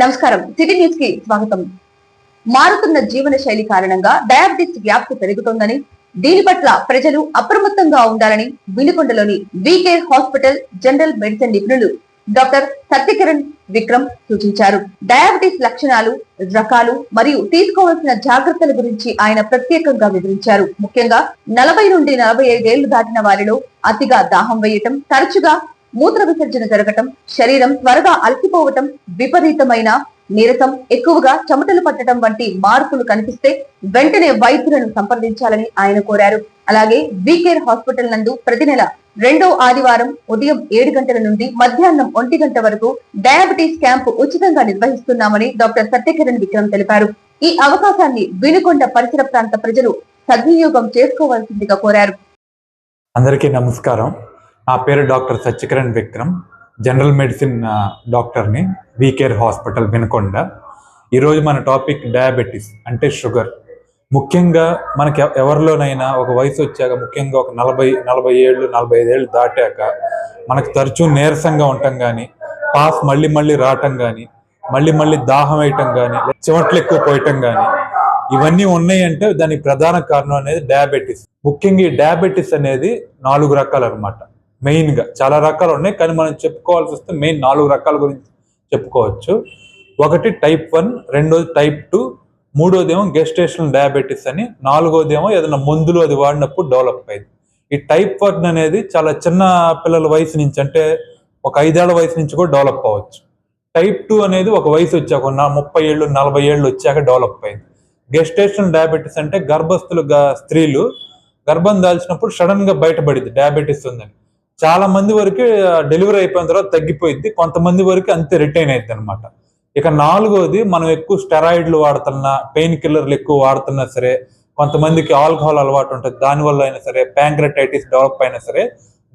నమస్కారం. City news కి స్వాగతం. మారుతున్న జీవన శైలి కారణంగా డయాబెటిస్ వ్యాప్తి పెరుగుతోందని, దీని పట్ల ప్రజలు అప్రమత్తంగా ఉండాలని వినుకొండలోని వీకేర్ హాస్పిటల్ జనరల్ మెడిసిన్ నిపుణులు డాక్టర్ సత్యకిరణ్ విక్రమ్ సూచించారు. డయాబెటిస్ లక్షణాలు, రకాలు మరియు తీసుకోవాల్సిన జాగ్రత్తల గురించి ఆయన ప్రత్యేకంగా వివరించారు. ముఖ్యంగా 40 నుండి 45 ఏళ్లు దాటిన వారిలో అతిగా దాహం వేయటం, తరచుగా మూత్ర విసర్జన జరగటం, శరీరం త్వరగా అలసిపోవటం, విపరీతమైన నీరసం, ఎక్కువగా చెమటలు పట్టడం వంటి మార్పులు కనిపిస్తే వెంటనే వైద్యులను సంప్రదించాలని ఆయన కోరారు. అలాగే వీకేర్ హాస్పిటల్ నందు ప్రతి నెల 2వ ఆదివారం ఉదయం 7 గంటల నుండి మధ్యాహ్నం 1 గంట వరకు డయాబెటీస్ క్యాంపు ఉచితంగా నిర్వహిస్తున్నామని డాక్టర్ సత్యకిరణ్ విక్రమ్ తెలిపారు. ఈ అవకాశాన్ని వినుకొండ పరిసర ప్రాంత ప్రజలు సద్వినియోగం చేసుకోవాల్సిందిగా కోరారు. అందరికీ నమస్కారం. నా పేరు doctor Satyakiran Vikram, general medicine డాక్టర్ని, వీకేర్ హాస్పిటల్ వినుకొండ. ఈరోజు మన టాపిక్ డయాబెటీస్ అంటే షుగర్. ముఖ్యంగా మనకి ఎవరిలోనైనా ఒక వయసు వచ్చాక, ముఖ్యంగా ఒక 40 ఏళ్ళు 45 ఏళ్ళు దాటాక మనకు తరచూ నీరసంగా ఉండటం కానీ, మళ్ళీ రావటం కానీ, మళ్ళీ దాహం వేయటం కానీ, చెమటలు ఎక్కువ పోయటం కానీ, ఇవన్నీ ఉన్నాయి అంటే దానికి ప్రధాన కారణం అనేది డయాబెటీస్. ముఖ్యంగా ఈ డయాబెటీస్ అనేది 4 రకాలు అనమాట. మెయిన్గా చాలా రకాలు ఉన్నాయి, కానీ మనం చెప్పుకోవాల్సి వస్తే మెయిన్ 4 రకాల గురించి చెప్పుకోవచ్చు. ఒకటి టైప్ 1, రెండోది టైప్ 2, మూడోదేమో గెస్టేషనల్ డయాబెటీస్ అని, నాలుగోదేమో ఏదైనా మందులు అది వాడినప్పుడు డెవలప్ అయింది. ఈ టైప్ 1 అనేది చాలా చిన్న పిల్లల వయసు నుంచి, అంటే ఒక 5 ఏళ్ల వయసు నుంచి కూడా డెవలప్ అవ్వచ్చు. టైప్ 2 అనేది ఒక వయసు వచ్చాక 30 ఏళ్ళు 40 ఏళ్ళు వచ్చాక డెవలప్ అయింది. గెస్టేషనల్ డయాబెటీస్ అంటే గర్భస్థులు స్త్రీలు గర్భం దాల్చినప్పుడు సడన్ గా బయటపడింది డయాబెటీస్ ఉందని. చాలా మంది వరకు డెలివరీ అయిపోయిన తర్వాత తగ్గిపోయింది, కొంతమంది వరకు అంతే రిటైన్ అయింది అనమాట. ఇక నాలుగోది, మనం ఎక్కువ స్టెరాయిడ్లు వాడుతున్నా, పెయిన్ కిల్లర్లు ఎక్కువ వాడుతున్నా సరే, కొంతమందికి ఆల్కహాల్ అలవాటు ఉంటుంది, దానివల్ల అయినా సరే, ప్యాంక్రటైటిస్ డెవలప్ అయినా సరే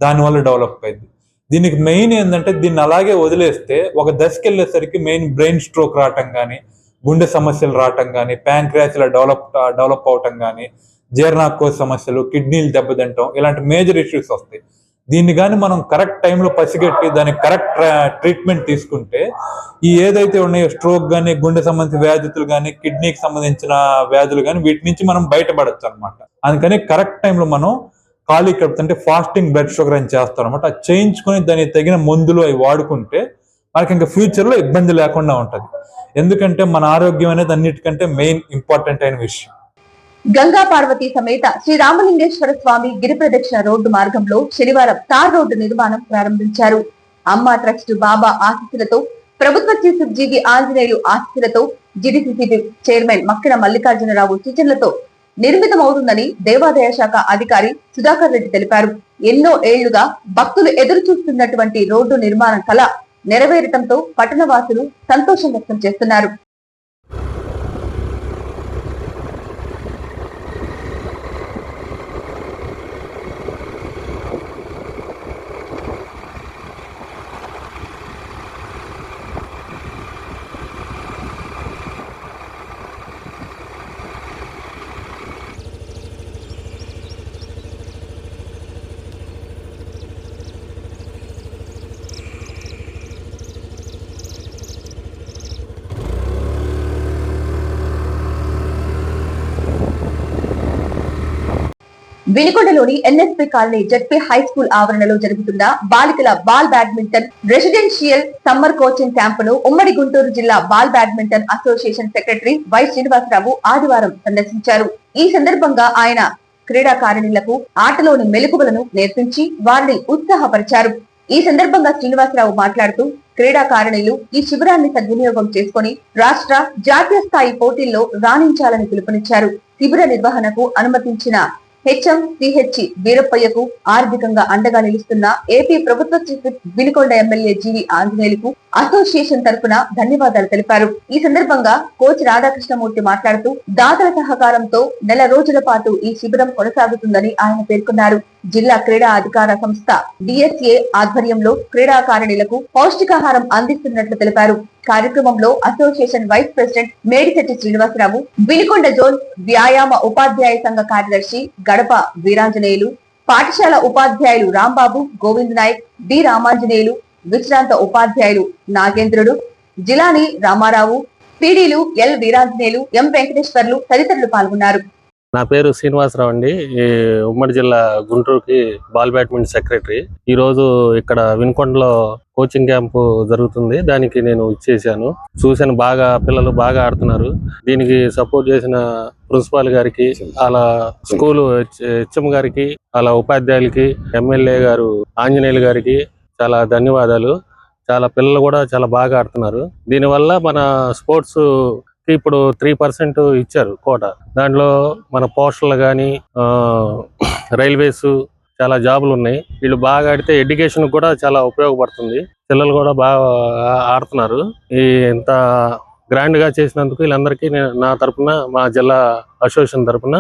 దానివల్ల డెవలప్ అయింది. దీనికి మెయిన్ ఏంటంటే, దీన్ని అలాగే వదిలేస్తే ఒక దశకి వెళ్ళేసరికి మెయిన్ బ్రెయిన్ స్ట్రోక్ రావటం కానీ, గుండె సమస్యలు రావటం కానీ, ప్యాంక్రియాస్లో డెవలప్ అవటం కానీ, జీర్ణకోశ సమస్యలు, కిడ్నీలు దెబ్బతింటాం, ఇలాంటి మేజర్ ఇష్యూస్ వస్తాయి. దీన్ని కానీ మనం కరెక్ట్ టైంలో పసిగట్టి దానికి కరెక్ట్ ట్రీట్మెంట్ తీసుకుంటే ఈ ఏదైతే ఉన్నాయో స్ట్రోక్ కానీ, గుండె సంబంధించిన వ్యాధులు కానీ, కిడ్నీకి సంబంధించిన వ్యాధులు కానీ, వీటి నుంచి మనం బయటపడచ్చు అనమాట. అందుకని కరెక్ట్ టైంలో మనం ఖాళీ కడుపు అంటే ఫాస్టింగ్ బ్లడ్ షుగర్ అని చేస్తాం అనమాట. అది చేయించుకొని దానికి తగిన మందులు అవి వాడుకుంటే మనకి ఇంకా ఫ్యూచర్లో ఇబ్బంది లేకుండా ఉంటుంది. ఎందుకంటే మన ఆరోగ్యం అనేది అన్నిటికంటే మెయిన్ ఇంపార్టెంట్ అయిన విషయం. గంగా పార్వతి సమేత శ్రీ రామలింగేశ్వర స్వామి గిరి ప్రదక్షిణ రోడ్డు మార్గంలో శనివారం తార్ రోడ్డు నిర్మాణం ప్రారంభించారు. అమ్మ ట్రస్ట్ బాబా ఆశీస్సులతో, ప్రభుత్వ చీఫ్ జీవి ఆంజనేయులు ఆశీస్సులతో, జిడిసిసి చైర్మన్ మక్కిన మల్లికార్జునరావు సూచనలతో నిర్మితమవుతుందని దేవాదాయ శాఖ అధికారి సుధాకర్ రెడ్డి తెలిపారు. ఎన్నో ఏళ్లుగా భక్తులు ఎదురు చూస్తున్నటువంటి రోడ్డు నిర్మాణ కళ నెరవేరటంతో పట్టణవాసులు సంతోషం వ్యక్తం చేస్తున్నారు. వినుకొండలోని NSP colony ZP high school ఆవరణలో జరుగుతున్న బాలికల ball badminton residential summer coaching క్యాంపును ఉమ్మడి గుంటూరు జిల్లా ball badminton association secretary Y Srinivasarao ఆదివారం సందర్శించారు. ఈ సందర్భంగా ఆయన క్రీడాకారిణులకు ఆటలోని మెలకువలను నేర్పించి వారిని ఉత్సాహపరిచారు. ఈ సందర్భంగా శ్రీనివాసరావు మాట్లాడుతూ క్రీడాకారిణులు ఈ శిబిరాన్ని సద్వినియోగం చేసుకుని రాష్ట్ర, జాతీయ స్థాయి పోటీల్లో రాణించాలని పిలుపునిచ్చారు. శిబిర నిర్వహణకు అనుమతించిన హెచ్ఎం సిహెచ్ వీరప్పయ్యకు, ఆర్థికంగా అండగా నిలుస్తున్న ఏపీ ప్రభుత్వ చీఫ్ వినుకొండ ఎమ్మెల్యే జీవి ఆంజనేయులకు అసోసియేషన్ తరఫున ధన్యవాదాలు తెలిపారు. ఈ సందర్భంగా కోచ్ రాధాకృష్ణమూర్తి మాట్లాడుతూ దాతల సహకారంతో నెల రోజుల పాటు ఈ శిబిరం కొనసాగుతుందని ఆయన పేర్కొన్నారు. జిల్లా క్రీడా అధికార సంస్థ డిఎస్ఏ ఆధ్వర్యంలో క్రీడాకారిణులకు పౌష్టికాహారం అందిస్తున్నట్లు తెలిపారు. కార్యక్రమంలో association vice president Medisetti Srinivasarao, Vinukonda zone వ్యాయామ ఉపాధ్యాయ సంఘ కార్యదర్శి గడప వీరాంజనేయులు, పాఠశాల ఉపాధ్యాయులు రాంబాబు, గోవింద్ నాయక్, డి రామాంజనేయులు, విశ్రాంత ఉపాధ్యాయులు నాగేంద్రుడు, జిలాని రామారావు, పీడీలు ఎల్ వీరాంజనేయులు, ఎం వెంకటేశ్వర్లు తదితరులు పాల్గొన్నారు. నా పేరు శ్రీనివాసరావు అండి. ఈ ఉమ్మడి జిల్లా గుంటూరుకి బాల్ బ్యాడ్మింటన్ సెక్రటరీ. ఈ రోజు ఇక్కడ వినుకొండలో కోచింగ్ క్యాంపు జరుగుతుంది. దానికి నేను ఇచ్చేసాను. చూశాను, పిల్లలు బాగా ఆడుతున్నారు. దీనికి సపోర్ట్ చేసిన ప్రిన్సిపాల్ గారికి, అలా స్కూలు హెచ్ఎం గారికి, అలా ఉపాధ్యాయులకి, ఎమ్మెల్యే గారు ఆంజనేయులు గారికి చాలా ధన్యవాదాలు. చాలా పిల్లలు కూడా చాలా బాగా ఆడుతున్నారు. దీనివల్ల మన స్పోర్ట్స్ ఇప్పుడు 3% ఇచ్చారు కోట. దాంట్లో మన పోస్టర్లు కానీ, రైల్వేస్, చాలా జాబులు ఉన్నాయి. వీళ్ళు బాగా ఆడితే ఎడ్యుకేషన్ కూడా చాలా ఉపయోగపడుతుంది. పిల్లలు కూడా బాగా ఆడుతున్నారు. ఇంత గ్రాండ్ గా చేసినందుకు వీళ్ళందరికీ నా తరపున, మా జిల్లా అసోసియేషన్ తరపున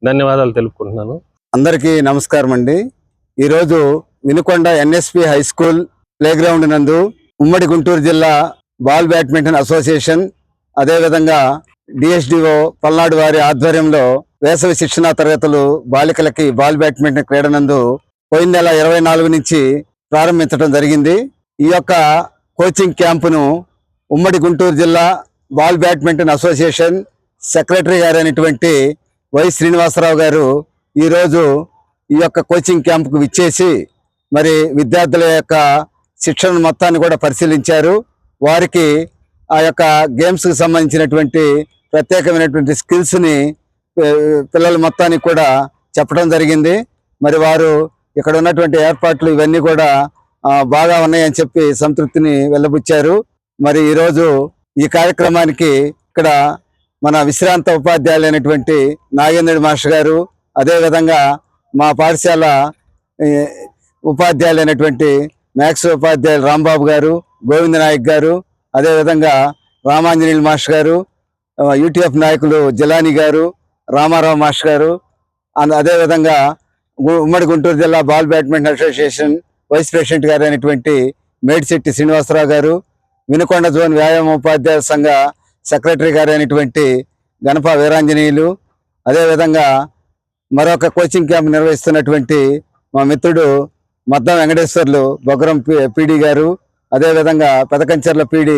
ధన్యవాదాలు తెలుపుకుంటున్నాను. అందరికీ నమస్కారం అండి. ఈరోజు Vinukonda NSP high school play ground నందు ఉమ్మడి గుంటూరు జిల్లా బాల్ బ్యాడ్మింటన్ అసోసియేషన్, అదేవిధంగా డిఎస్డిఓ పల్నాడు వారి ఆధ్వర్యంలో వేసవి శిక్షణా తరగతులు బాలికలకి బాల్ బ్యాడ్మింటన్ క్రీడ నందు పోయిన నెల 24 నుంచి ప్రారంభించడం జరిగింది. ఈ యొక్క కోచింగ్ క్యాంపును ఉమ్మడి గుంటూరు జిల్లా బాల్ బ్యాడ్మింటన్ అసోసియేషన్ సెక్రటరీ గారైనటువంటి వై శ్రీనివాసరావు గారు ఈరోజు ఈ యొక్క కోచింగ్ క్యాంపుకు విచ్చేసి మరి విద్యార్థుల యొక్క శిక్షణ మొత్తాన్ని కూడా పరిశీలించారు. వారికి ఆ యొక్క గేమ్స్ కి సంబంధించినటువంటి ప్రత్యేకమైనటువంటి స్కిల్స్ ని పిల్లల మొత్తానికి కూడా చెప్పడం జరిగింది. మరి వారు ఇక్కడ ఉన్నటువంటి ఏర్పాట్లు ఇవన్నీ కూడా బాగా ఉన్నాయని చెప్పి సంతృప్తిని వెల్లబుచ్చారు. మరి ఈరోజు ఈ కార్యక్రమానికి ఇక్కడ మన విశ్రాంత ఉపాధ్యాయులైనటువంటి నాగేంద్రుడి మాస్టర్ గారు, అదేవిధంగా మా పాఠశాల ఉపాధ్యాయులైనటువంటి మ్యాథ్స్ ఉపాధ్యాయులు రాంబాబు గారు, గోవింద నాయక్ గారు, అదేవిధంగా రామాంజనేయులు మాస్టర్ గారు, యూటీఎఫ్ నాయకులు జిలాని గారు, రామారావు మాస్టర్ గారు, అదేవిధంగా ఉమ్మడి గుంటూరు జిల్లా ball badminton association vice president గారు అయినటువంటి మేడిశెట్టి శ్రీనివాసరావు గారు, వినుకొండ జోన్ వ్యాయామ ఉపాధ్యాయుల సంఘ సెక్రటరీ గారు అయినటువంటి గణప వీరాంజనేయులు, అదేవిధంగా మరొక కోచింగ్ క్యాంప్ నిర్వహిస్తున్నటువంటి మా మిత్రుడు మద్దం వెంకటేశ్వర్లు బొగ్గరం పీడి గారు, అదేవిధంగా పెదకంచెర్ల పీడి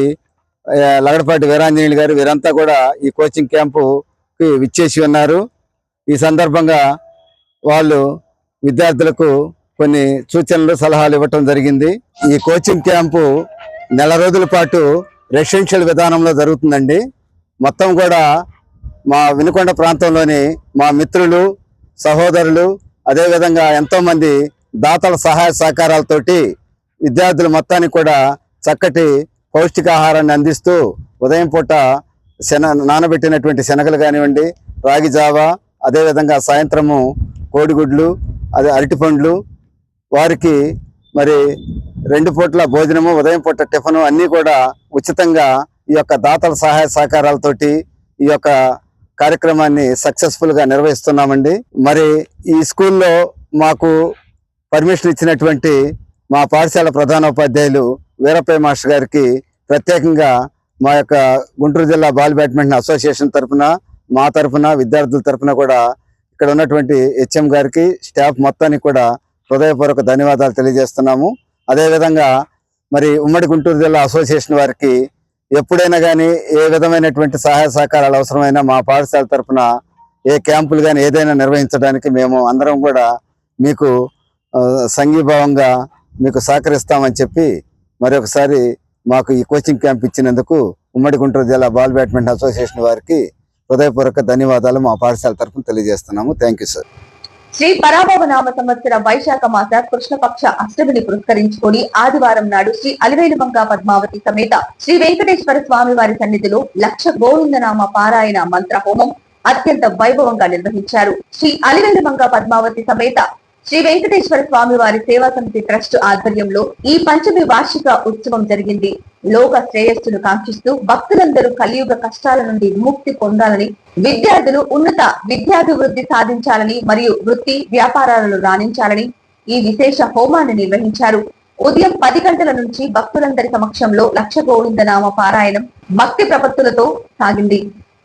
లగడపాటి వీరాంజనేయులు గారు, వీరంతా కూడా ఈ కోచింగ్ క్యాంపుకి విచ్చేసి ఉన్నారు. ఈ సందర్భంగా వాళ్ళు విద్యార్థులకు కొన్ని సూచనలు సలహాలు ఇవ్వటం జరిగింది. ఈ కోచింగ్ క్యాంపు నెల రోజుల పాటు రెసిడెన్షియల్ విధానంలో జరుగుతుందండి. మొత్తం కూడా మా వినుకొండ ప్రాంతంలోని మా మిత్రులు, సహోదరులు, అదేవిధంగా ఎంతోమంది దాతల సహాయ సహకారాలతోటి విద్యార్థులు మొత్తానికి కూడా చక్కటి పౌష్టికాహారాన్ని అందిస్తూ ఉదయం పూట నానబెట్టినటువంటి శనగలు కానివ్వండి, రాగి జావా, అదేవిధంగా సాయంత్రము కోడిగుడ్లు, అరటిపండ్లు, వారికి మరి 2 పూట్ల భోజనము, ఉదయం పూట టిఫను అన్నీ కూడా ఉచితంగా ఈ యొక్క దాతల సహాయ సహకారాలతోటి ఈ యొక్క కార్యక్రమాన్ని సక్సెస్ఫుల్ గా నిర్వహిస్తున్నామండి. మరి ఈ స్కూల్లో మాకు పర్మిషన్ ఇచ్చినటువంటి మా పాఠశాల ప్రధానోపాధ్యాయులు వీరప్పయ్య మాస్టర్ గారికి ప్రత్యేకంగా మా యొక్క గుంటూరు జిల్లా బాల్ బ్యాడ్మింటన్ అసోసియేషన్ తరఫున, మా తరఫున, విద్యార్థుల తరఫున కూడా ఇక్కడ ఉన్నటువంటి హెచ్ఎం గారికి, స్టాఫ్ మొత్తానికి కూడా హృదయపూర్వక ధన్యవాదాలు తెలియజేస్తున్నాము. అదేవిధంగా మరి ఉమ్మడి గుంటూరు జిల్లా అసోసియేషన్ వారికి ఎప్పుడైనా కానీ ఏ విధమైనటువంటి సహాయ సహకారాలు అవసరమైనా మా పాఠశాల తరఫున ఏ క్యాంపులు కానీ ఏదైనా నిర్వహించడానికి మేము అందరం కూడా మీకు సంఘీభావంగా మీకు సహకరిస్తామని చెప్పి మరొకసారి మాకు ఈ కోచింగ్ క్యాంప్ ఇచ్చినందుకు ఉమ్మడి గుంటూరు జిల్లా బాల్ బ్యాడ్మింటన్ అసోసియేషన్ వారికి హృదయపూర్వక ధన్యవాదాలు మా పాఠశాల తరఫున తెలియజేస్తున్నాము. Thank you sir. శ్రీ పరాభవ నామ సంవత్సర వైశాఖ మాస కృష్ణపక్ష అష్టమిని పురస్కరించుకొని ఆదివారం నాడు శ్రీ అలివేలుమంగ పద్మావతి సమేత శ్రీ వెంకటేశ్వర స్వామి వారి సన్నిధిలో లక్ష గోవిందనామ పారాయణ మంత్ర హోమం అత్యంత వైభవంగా నిర్వహించారు. శ్రీ అలివేలుమంగ పద్మావతి సమేత శ్రీ వెంకటేశ్వర స్వామి వారి సేవా సమితి ట్రస్ట్ ఆధ్వర్యంలో ఈ పంచమి వార్షిక ఉత్సవం జరిగింది. లోక శ్రేయస్సును కాంక్షిస్తూ భక్తులందరూ కలియుగ కష్టాల నుండి విముక్తి పొందాలని, విద్యార్థులు ఉన్నత విద్యాభివృద్ధి సాధించాలని మరియు వృత్తి వ్యాపారాలను రాణించాలని ఈ విశేష హోమాన్ని నిర్వహించారు. ఉదయం 10 గంటల నుంచి భక్తులందరి సమక్షంలో లక్ష గోవిందనామ పారాయణం భక్తి ప్రపత్తులతో సాగింది.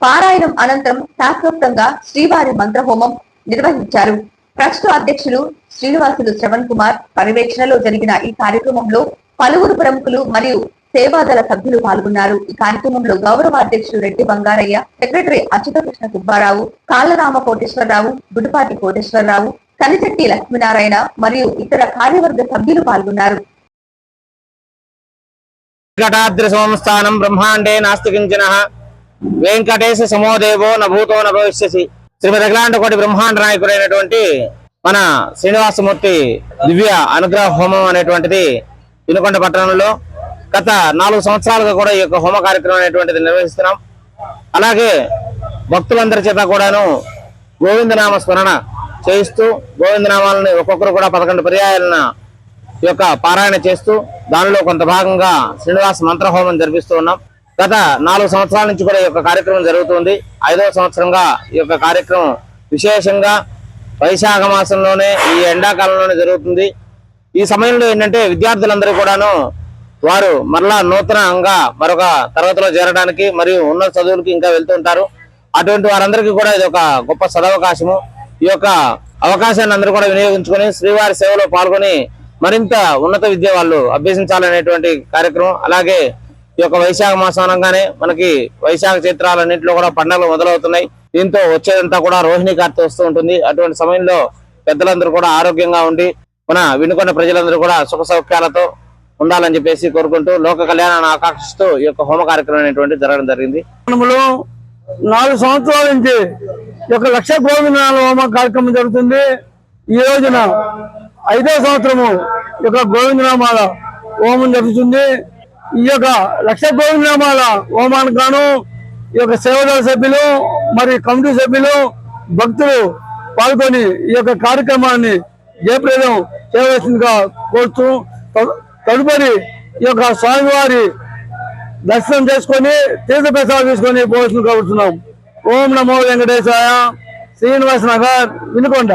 పారాయణం అనంతరం శాస్త్రోక్తంగా శ్రీవారి మంత్రహోమం నిర్వహించారు. ట్రస్ట్ అధ్యక్షులు శ్రీనివాసులు శ్రవణ్ కుమార్ పర్యవేక్షణలో జరిగిన ఈ కార్యక్రమంలో పలువురు ప్రముఖులు మరియు సేవాదళ సభ్యులు పాల్గొన్నారు. ఈ కార్యక్రమంలో గౌరవ అధ్యక్షుడు రెడ్డి బంగారయ్య, సెక్రటరీ అచ్యుతకృష్ణ సుబ్బారావు, కాళ్ళరామ కోటేశ్వరరావు, గుడిపాటి కోటేశ్వరరావు, కనిశెట్టి లక్ష్మీనారాయణ మరియు ఇతర కార్యవర్గ సభ్యులు పాల్గొన్నారు. వెంకటాద్రి సంస్థానం బ్రహ్మాండే నాస్తి కించనః వెంకటేశ సమోదేవో నభూతో నభవిష్యసి. శ్రీమద్ అఖిలాండకోటి బ్రహ్మాండ నాయకుడైనటువంటి మన శ్రీనివాసమూర్తి దివ్య అనుగ్రహ హోమం అనేటువంటిది వినుకొండ పట్టణంలో గత 4 సంవత్సరాలుగా కూడా ఈ యొక్క హోమ కార్యక్రమం అనేటువంటిది నిర్వహిస్తున్నాం. అలాగే భక్తులందరి చేత కూడాను గోవిందనామ స్మరణ చేయిస్తూ గోవిందనామాలని ఒక్కొక్కరు కూడా 11 పర్యాయాలను ఈ యొక్క పారాయణ చేస్తూ దానిలో కొంత భాగంగా శ్రీనివాస మంత్ర హోమం జరిపిస్తూ ఉన్నాం. గత 4 సంవత్సరాల నుంచి కూడా ఈ యొక్క కార్యక్రమం జరుగుతుంది. 5వ సంవత్సరంగా ఈ యొక్క కార్యక్రమం విశేషంగా వైశాఖ మాసంలోనే ఈ ఎండాకాలంలోనే జరుగుతుంది. ఈ సమయంలో ఏంటంటే విద్యార్థులందరూ కూడాను వారు మరలా నూతనంగా మరొక తరగతిలో చేరడానికి మరియు ఉన్నత చదువులకి ఇంకా వెళ్తూ ఉంటారు. అటువంటి వారందరికీ కూడా ఇది ఒక గొప్ప సదవకాశము. ఈ యొక్క అవకాశాన్ని అందరూ కూడా వినియోగించుకొని శ్రీవారి సేవలో పాల్గొని మరింత ఉన్నత విద్య వాళ్ళు అభ్యసించాలనేటువంటి కార్యక్రమం. అలాగే ఈ యొక్క వైశాఖ మాసం అనగానే మనకి వైశాఖ చిత్రాలన్నింటిలో కూడా పండుగలు మొదలవుతున్నాయి. దీంతో వచ్చేదంతా కూడా రోహిణి కార్తె వస్తూ ఉంటుంది. అటువంటి సమయంలో పెద్దలందరూ కూడా ఆరోగ్యంగా ఉండి మన వినుకొండ ప్రజలందరూ కూడా సుఖ సౌఖ్యాలతో ఉండాలని చెప్పేసి కోరుకుంటూ లోక కళ్యాణాన్ని ఆకాంక్షిస్తూ ఈ యొక్క హోమ కార్యక్రమం అనేటువంటి జరగడం జరిగింది. 4 సంవత్సరాల నుంచి ఈ యొక్క లక్ష గోవిందనామ హోమ కార్యక్రమం జరుగుతుంది. ఈ రోజున 5వ సంవత్సరము ఈ యొక్క గోవిందనామాల హోమం జరుగుతుంది. ఈ యొక్క లక్ష గోవిందనామాల హోమానికి గాను ఈ యొక్క సేవదళ సభ్యులు మరియు కమిటీ సభ్యులు భక్తులు పాల్గొని ఈ యొక్క కార్యక్రమాన్ని జయప్రదం చేయవలసిందిగా కోరుతూ తదుపరి ఈ యొక్క స్వామివారి దర్శనం చేసుకొని తీర్థప్రసాదం తీసుకొని పోవాల్సింది కోరుతున్నాం. ఓం నమో వెంకటేశాయ. శ్రీనివాస నగర్, వినుకొండ.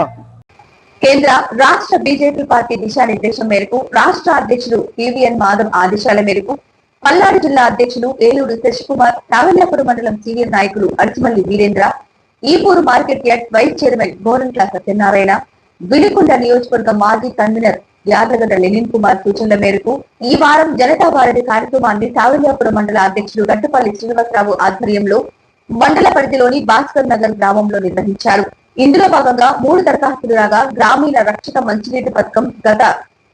కేంద్ర రాష్ట్ర బీజేపీ పార్టీ దిశానిర్దేశం మేరకు రాష్ట్ర అధ్యక్షుడు పివిఎన్ మాధవ్ ఆదేశాల మేరకు పల్నాడు జిల్లా అధ్యక్షులు ఏలూరు శశికుమార్, రావెల్లపూడి మండలం సీనియర్ నాయకులు Adisimalli Veerendra, Epuru market yard vice chairman Gorantla Satyanarayana, Vinukonda నియోజకవర్గ మాజీ కన్వీనర్ యాదగడ్డ లెనిన్ కుమార్ సూచనల మేరకు ఈ వారం జనతా వారధి కార్యక్రమాన్ని రావెల్లపూడి మండల అధ్యక్షుడు గట్టపల్లి శ్రీనివాసరావు ఆధ్వర్యంలో మండల పరిధిలోని భాస్కర్ నగర్ గ్రామంలో నిర్వహించారు. ఇందులో భాగంగా 3 దరఖాస్తులు రాగా గ్రామీణ రక్షక మంచినీటి పథకం గత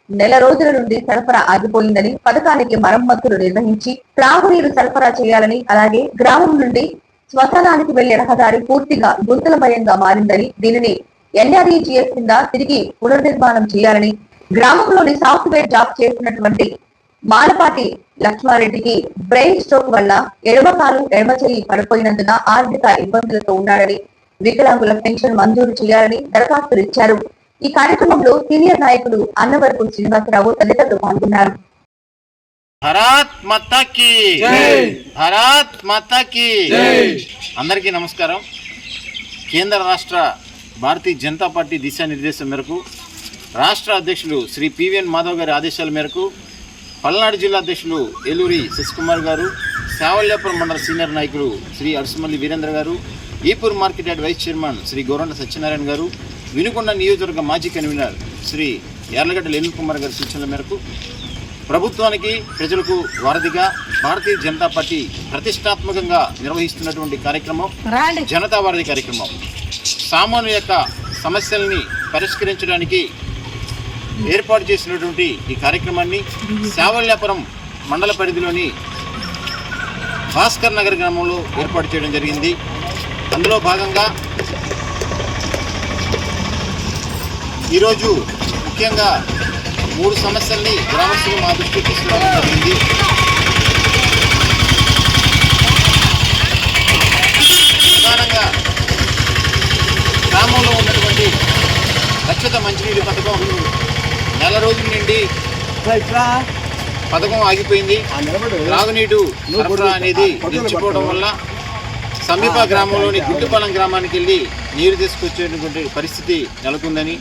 నెల రోజుల నుండి సరఫరా ఆగిపోయిందని, పథకానికి మరమ్మతులు నిర్వహించి త్రాగునీరు సరఫరా చేయాలని, అలాగే గ్రామం నుండి శ్మశానానికి వెళ్లే రహదారి పూర్తిగా గుంతలమయంగా మారిందని, దీనిని ఎన్ఆర్ఈజీఎస్ కింద తిరిగి పునర్నిర్మాణం చేయాలని, గ్రామంలోని సాఫ్ట్వేర్ జాబ్ చేసినటువంటి మాలపాటి లక్ష్మారెడ్డికి బ్రెయిన్ స్ట్రోక్ వల్ల ఎడమ కాలు ఎడమ చెయ్యి పడిపోయినందున ఆర్థిక ఇబ్బందులతో ఉన్నాడని, వికలాంగుల పెన్షన్ మంజూరు చేయాలని దరఖాస్తులు ఇచ్చారు. ఈ కార్యక్రమంలో సీనియర్ నాయకులు అన్నవరపు శ్రీనివాసరావు తదితరులు పాల్గొన్నారు. భారత్ మాతా కీ జై, భారత్ మాతా కీ జై. అందరికీ నమస్కారం. కేంద్ర రాష్ట్ర భారతీయ జనతా పార్టీ దిశానిర్దేశం మేరకు రాష్ట్ర అధ్యక్షులు శ్రీ పివిఎన్ మాధవ్ గారి ఆదేశాల మేరకు పల్నాడు జిల్లా అధ్యక్షులు ఏలూరి శశికుమార్ గారు, శావల్యాపురం మండల సీనియర్ నాయకులు శ్రీ అడిసిమల్లి వీరేంద్ర గారు, Ipur market yard vice chairman Shri Gorantla Satyanarayana గారు, వినుకొండ నియోజకవర్గ మాజీ కన్వీనర్ శ్రీ యార్లగడ్డ లెనిన్ కుమార్ గారి సూచనల మేరకు ప్రభుత్వానికి ప్రజలకు వారధిగా భారతీయ జనతా పార్టీ ప్రతిష్టాత్మకంగా నిర్వహిస్తున్నటువంటి కార్యక్రమం జనతా వారధి కార్యక్రమం. సామాన్యుల యొక్క సమస్యల్ని పరిష్కరించడానికి ఏర్పాటు చేసినటువంటి ఈ కార్యక్రమాన్ని శావల్యాపురం మండల పరిధిలోని భాస్కర్ నగర్ గ్రామంలో ఏర్పాటు చేయడం జరిగింది. అందులో భాగంగా ఈరోజు ముఖ్యంగా 3 సమస్యల్ని గ్రామస్తులు మా దృష్టికి తీసుకురావడం జరిగింది. ప్రధానంగా గ్రామంలో ఉన్నటువంటి రక్షిత మంచినీటి పథకం నెల రోజుల నుండి పథకం ఆగిపోయింది. త్రాగునీటి సరఫరా అనేది నిలిచిపోవడం వల్ల సమీప గ్రామంలోని గుట్టుపాలెం గ్రామానికి వెళ్ళి నీరు తీసుకొచ్చేటువంటి పరిస్థితి నెలకొందని,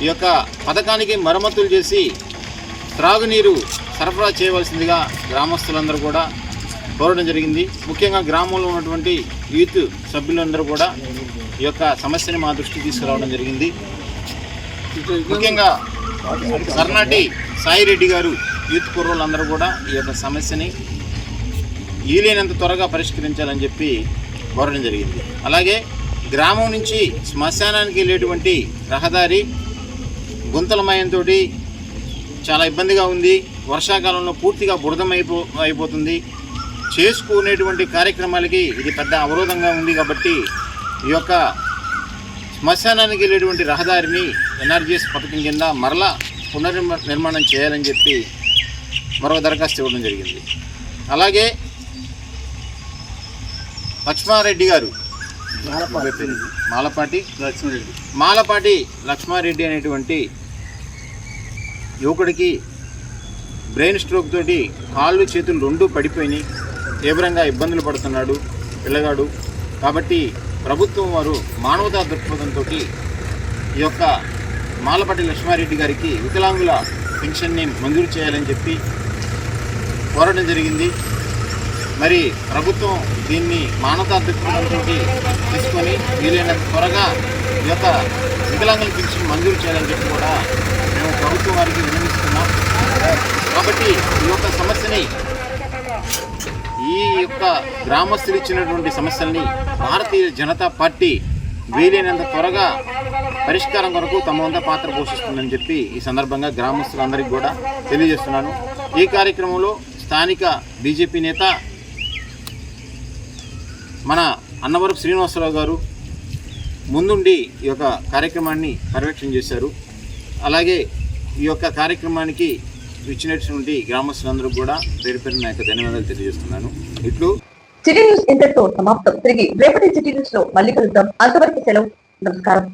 ఈ యొక్క పథకానికి మరమ్మతులు చేసి త్రాగునీరు సరఫరా చేయవలసిందిగా గ్రామస్తులందరూ కూడా కోరడం జరిగింది. ముఖ్యంగా గ్రామంలో ఉన్నటువంటి యూత్ సభ్యులందరూ కూడా ఈ యొక్క సమస్యని మా దృష్టికి తీసుకురావడం జరిగింది. ముఖ్యంగా కర్ణాటి సాయిరెడ్డి గారు యూత్ కుర్రోళ్ళందరూ కూడా ఈ యొక్క సమస్యని వీలైనంత త్వరగా పరిష్కరించాలని చెప్పి కోరడం జరిగింది. అలాగే గ్రామం నుంచి శ్మశానానికి వెళ్ళేటువంటి రహదారి గుంతలమయంతో చాలా ఇబ్బందిగా ఉంది. వర్షాకాలంలో పూర్తిగా అయిపోతుంది. చేసుకునేటువంటి కార్యక్రమాలకి ఇది పెద్ద అవరోధంగా ఉంది. కాబట్టి ఈ యొక్క శ్మశానానికి వెళ్ళేటువంటి రహదారిని ఎన్ఆర్జీఎస్ పథకం కింద మరలా పునర్నిర్మాణం చేయాలని చెప్పి మరొక దరఖాస్తు ఇవ్వడం జరిగింది. అలాగే లక్ష్మారెడ్డి గారు మాలపాటి లక్ష్మారెడ్డి అనేటువంటి యువకుడికి బ్రెయిన్ స్ట్రోక్ తోటి కాళ్ళు చేతులు రెండూ పడిపోయినాయి. తీవ్రంగా ఇబ్బందులు పడుతున్నాడు పిల్లగాడు. కాబట్టి ప్రభుత్వం వారు మానవతా దృక్పథంతో ఈ యొక్క మాలపాటి లక్ష్మారెడ్డి గారికి వికలాంగుల పెన్షన్ని మంజూరు చేయాలని చెప్పి కోరడం జరిగింది. మరి ప్రభుత్వం దీన్ని మానవతా దృక్పథంతో తీసుకొని వీలైనంత త్వరగా ఈ యొక్క వికలాంగుల పెన్షన్ మంజూరు చేయాలని చెప్పి కూడా మేము ప్రభుత్వం వారికి విన్నవిస్తున్నాం. కాబట్టి ఈ యొక్క సమస్యని ఈ యొక్క గ్రామస్తులు ఇచ్చినటువంటి సమస్యల్ని భారతీయ జనతా పార్టీ వీలైనంత త్వరగా పరిష్కారం కొరకు తమ వంత పాత్ర పోషిస్తుందని చెప్పి ఈ సందర్భంగా గ్రామస్తులందరికీ కూడా తెలియజేస్తున్నాను. ఈ కార్యక్రమంలో స్థానిక బీజేపీ నేత మన అన్నవరపు శ్రీనివాసరావు గారు ముందుండి ఈ యొక్క కార్యక్రమాన్ని పర్యవేక్షణ చేశారు. అలాగే ఈ యొక్క కార్యక్రమానికి ఇచ్చినటువంటి గ్రామస్తులందరూ కూడా పేరు పేరు నా యొక్క ధన్యవాదాలు తెలియజేస్తున్నాను. ఇట్లు సిటీ న్యూస్ ఇంతటితో సమాప్తం. తిరిగి రేపటి సిటీ న్యూస్ లో మళ్ళీ కలుద్దాం. అంతవరకు సెలవు. నమస్కారం.